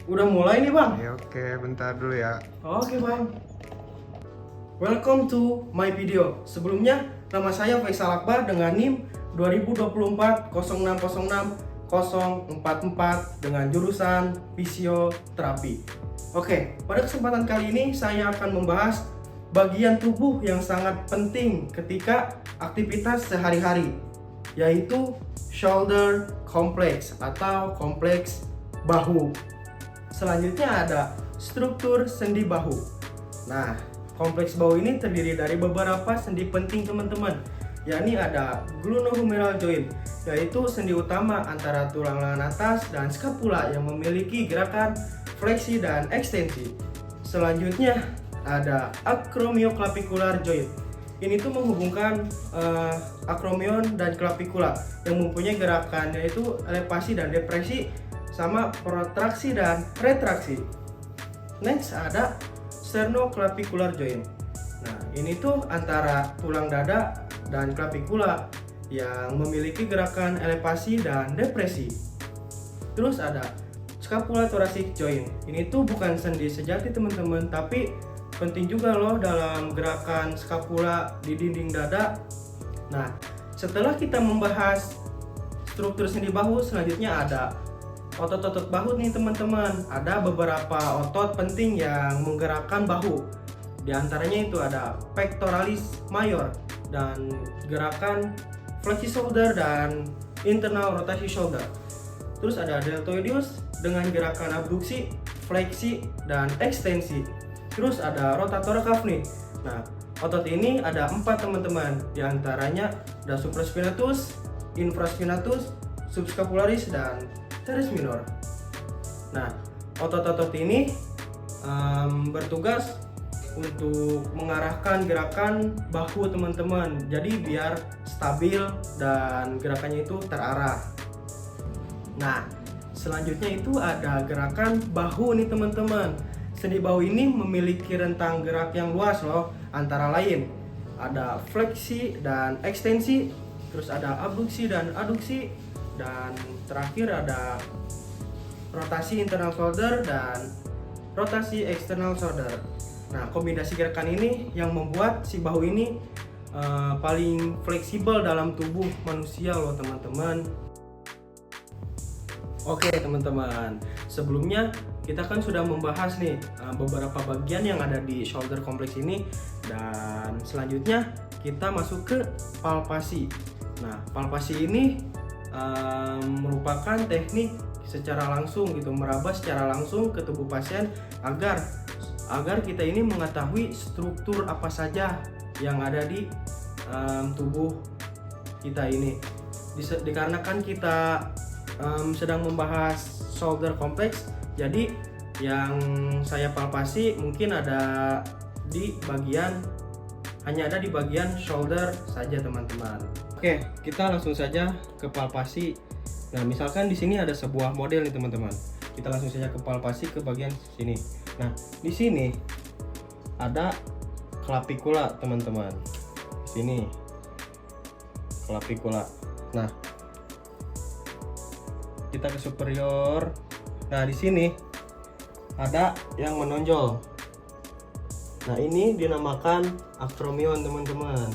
Udah mulai nih bang? Ya, oke, bentar dulu ya. Oke bang. Welcome to my video. Sebelumnya, nama saya Faisal Akbar dengan NIM 2024 0606 044 dengan jurusan fisioterapi. Oke, pada kesempatan kali ini saya akan membahas bagian tubuh yang sangat penting ketika aktivitas sehari-hari, yaitu shoulder complex atau kompleks bahu. Selanjutnya ada struktur sendi bahu. Nah, kompleks bahu ini terdiri dari beberapa sendi penting teman-teman, yakni ada glenohumeral joint, yaitu sendi utama antara tulang lengan atas dan scapula yang memiliki gerakan fleksi dan ekstensi. Selanjutnya ada acromioclavicular joint. Ini tuh menghubungkan acromion dan clavicula yang mempunyai gerakan yaitu elevasi dan depresi sama protraksi dan retraksi. Next ada sternoclavicular joint. Nah, ini tuh antara tulang dada dan clavicula yang memiliki gerakan elevasi dan depresi. Terus ada scapulothoracic joint. Ini tuh bukan sendi sejati teman-teman, tapi penting juga loh dalam gerakan scapula di dinding dada. Nah, setelah kita membahas struktur sendi bahu, selanjutnya ada otot-otot bahu nih teman-teman. Ada beberapa otot penting yang menggerakkan bahu. Di antaranya itu ada pectoralis major dan gerakan flexi shoulder dan internal rotasi shoulder. Terus ada deltoideus dengan gerakan abduksi, fleksi dan ekstensi. Terus ada rotator cuff nih. Nah, otot ini ada 4 teman-teman. Di antaranya ada supraspinatus, infraspinatus, subscapularis dan teres minor. Nah, otot-otot ini bertugas untuk mengarahkan gerakan bahu teman-teman. Jadi biar stabil dan gerakannya itu terarah. Nah, selanjutnya itu ada gerakan bahu nih teman-teman. Sendi bahu ini memiliki rentang gerak yang luas loh. Antara lain ada fleksi dan ekstensi, terus ada abduksi dan aduksi, dan terakhir ada rotasi internal shoulder dan rotasi external shoulder. Nah, kombinasi gerakan ini yang membuat si bahu ini paling fleksibel dalam tubuh manusia loh teman-teman. Oke teman-teman, sebelumnya kita kan sudah membahas nih beberapa bagian yang ada di shoulder complex ini, dan selanjutnya kita masuk ke palpasi. Nah, palpasi ini merupakan teknik secara langsung gitu, meraba secara langsung ke tubuh pasien agar kita ini mengetahui struktur apa saja yang ada di tubuh kita ini. Dikarenakan kita sedang membahas shoulder complex, jadi yang saya palpasi mungkin ada di bagian shoulder saja teman-teman. Oke, kita langsung saja ke palpasi. Nah, misalkan di sini ada sebuah model nih teman-teman. Kita langsung saja ke palpasi ke bagian sini. Nah, di sini ada clavicula teman-teman. Di sini clavicula. Nah, kita ke superior. Nah, di sini ada yang menonjol. Nah, ini dinamakan acromion teman-teman.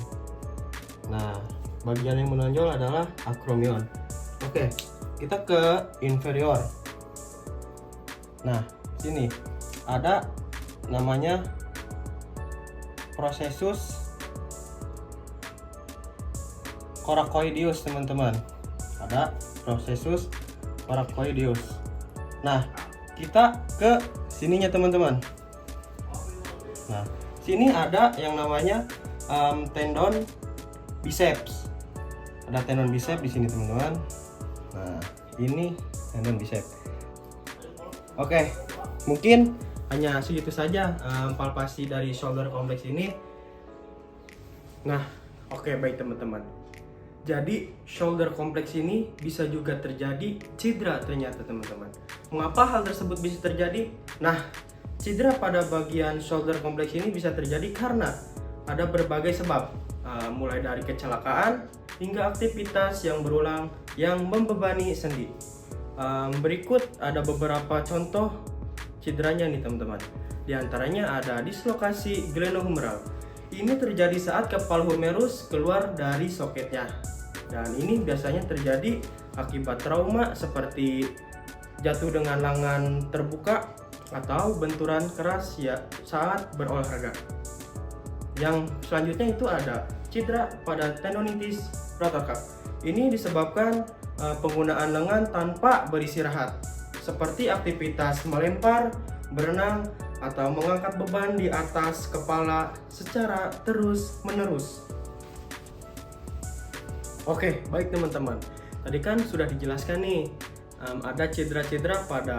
Nah, bagian yang menonjol adalah acromion. Oke, kita ke inferior. Nah, sini ada namanya processus coracoideus teman-teman. Ada processus coracoideus. Nah, kita ke sininya teman-teman. Nah, sini ada yang namanya tendon biceps. Ada tendon biceps di sini teman-teman. Nah, ini tendon biceps. Oke, mungkin hanya segitu saja palpasi dari shoulder complex ini. Nah, oke, baik teman-teman. Jadi shoulder complex ini bisa juga terjadi cedera ternyata teman-teman. Mengapa hal tersebut bisa terjadi? Nah, cedera pada bagian shoulder complex ini bisa terjadi karena ada berbagai sebab, mulai dari kecelakaan hingga aktivitas yang berulang yang membebani sendi. Berikut ada beberapa contoh cederanya nih teman-teman. Di antaranya ada dislokasi glenohumeral. Ini terjadi saat kepal humerus keluar dari soketnya. Dan ini biasanya terjadi akibat trauma seperti jatuh dengan lengan terbuka atau benturan keras ya saat berolahraga. Yang selanjutnya itu ada cedera pada tendonitis rotator cuff. Ini disebabkan penggunaan lengan tanpa beristirahat, seperti aktivitas melempar, berenang, atau mengangkat beban di atas kepala secara terus-menerus. Oke, baik teman-teman. Tadi kan sudah dijelaskan nih, ada cedera-cedera pada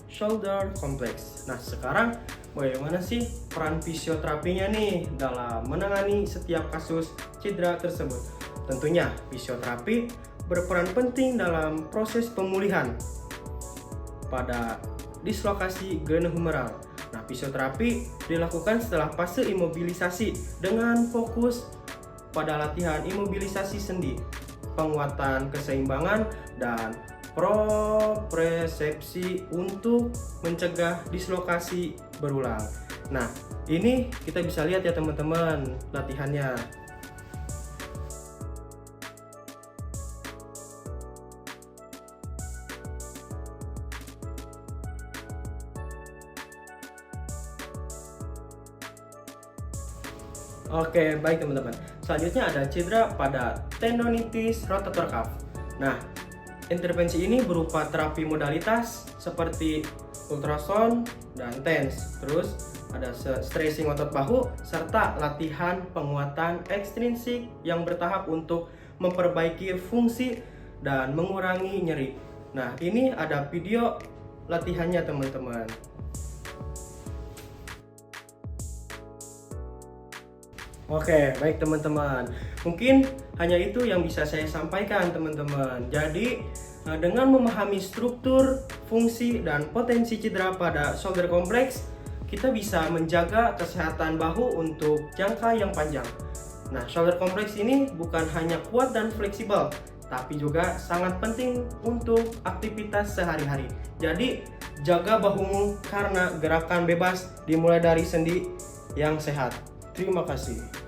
shoulder complex. Nah, sekarang bagaimana sih peran fisioterapinya nih dalam menangani setiap kasus cedera tersebut? Tentunya fisioterapi berperan penting dalam proses pemulihan pada dislokasi glenohumeral. Nah, fisioterapi dilakukan setelah fase imobilisasi dengan fokus pada latihan imobilisasi sendi, penguatan keseimbangan, dan propriosepsi untuk mencegah dislokasi berulang. Nah, ini kita bisa lihat ya teman-teman latihannya. Oke, baik teman-teman. Selanjutnya ada cedera pada tendonitis rotator cuff. Nah, intervensi ini berupa terapi modalitas seperti ultrasound dan TENS. Terus ada stressing otot bahu serta latihan penguatan ekstrinsik yang bertahap untuk memperbaiki fungsi dan mengurangi nyeri. Nah, ini ada video latihannya teman-teman. Oke, baik teman-teman. Mungkin hanya itu yang bisa saya sampaikan teman-teman. Jadi, dengan memahami struktur, fungsi, dan potensi cedera pada shoulder complex, kita bisa menjaga kesehatan bahu untuk jangka yang panjang. Nah, shoulder complex ini bukan hanya kuat dan fleksibel, tapi juga sangat penting untuk aktivitas sehari-hari. Jadi, jaga bahumu karena gerakan bebas dimulai dari sendi yang sehat. Terima kasih.